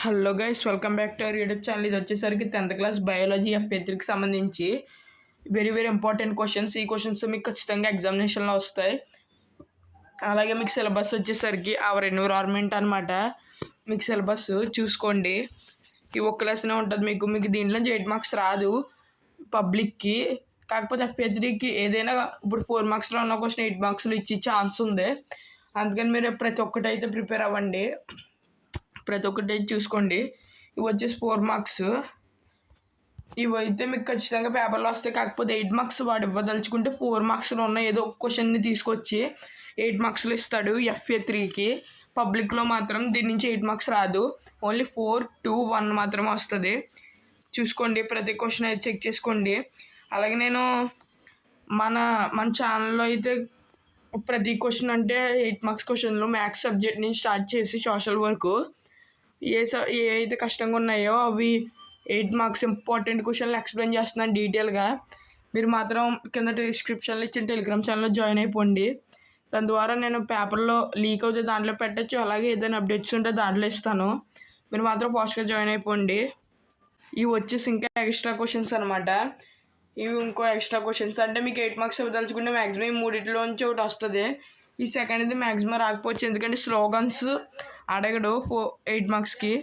Hello guys, welcome back to our YouTube channel. ఇది వచ్చేసరికి 10th class biology FA3కి సంబంధించి very important questions. ఈ questions మీకు ఖచ్చితంగా ఎగ్జామినేషన్లో వస్తాయి. అలాగే మీకు సిలబస్ వచ్చేసరికి అవర్ ఎన్విరాన్మెంట్ అనమాట. మీకు సిలబస్ చూసుకోండి, ఈ ఒక్క లెసనే ఉంటుంది. మీకు దీంట్లో 8 మార్క్స్ రాదు పబ్లిక్కి. కాకపోతే FA3కి ఏదైనా ఇప్పుడు 4 మార్క్స్లో ఉన్న క్వశ్చన్ 8 మార్క్స్లో ఇచ్చే ఛాన్స్ ఉంది. అందుకని మీరు ప్రతి ఒక్కటి అయితే ప్రిపేర్ అవ్వండి, ప్రతి ఒక్కటి చూసుకోండి. ఇవి వచ్చేసి 4 మార్క్స్. ఇవి అయితే మీకు ఖచ్చితంగా పేపర్లో వస్తాయి. కాకపోతే 8 మార్క్స్ వాడు ఇవ్వదలుచుకుంటే 4 మార్క్స్లో ఉన్న ఏదో ఒక క్వశ్చన్ని తీసుకొచ్చి 8 మార్క్స్లో ఇస్తాడు FA3కి. పబ్లిక్లో మాత్రం దీని నుంచి 8 మార్క్స్ రాదు, ఓన్లీ 4, 2, 1 మాత్రమే వస్తుంది. చూసుకోండి, ప్రతి క్వశ్చన్ అయితే చెక్ చేసుకోండి. అలాగే నేను మన ఛానల్లో అయితే ప్రతి క్వశ్చన్ అంటే 8 మార్క్స్ క్వశ్చన్లు మ్యాథ్స్ సబ్జెక్ట్ నుంచి స్టార్ట్ చేసి సోషల్ వరకు ఏ అయితే కష్టంగా ఉన్నాయో అవి 8 మార్క్స్ ఇంపార్టెంట్ క్వశ్చన్లు ఎక్స్ప్లెయిన్ చేస్తున్నాను డీటెయిల్గా. మీరు మాత్రం కింద డిస్క్రిప్షన్లో ఇచ్చిన టెలిగ్రామ్ ఛానల్లో జాయిన్ అయిపోండి. దాని ద్వారా నేను పేపర్లో లీక్ అవుతే దాంట్లో పెట్టచ్చు, అలాగే ఏదైనా అప్డేట్స్ ఉంటే దాంట్లో ఇస్తాను. మీరు మాత్రం ఫాస్ట్గా జాయిన్ అయిపోండి. ఇవి వచ్చేసి ఇంకా ఎక్స్ట్రా క్వశ్చన్స్ అనమాట. ఇవి ఇంకో ఎక్స్ట్రా క్వశ్చన్స్ అంటే మీకు 8 మార్క్స్ ఇవ్వదలుచుకుంటే మ్యాక్సిమం ఈ మూడిట్లోంచి ఒకటి వస్తుంది. ఈ సెకండ్ ఇది మ్యాక్సిమం రాకపోవచ్చు, ఎందుకంటే స్లోగన్స్ అడగడు 8 మార్క్స్కి.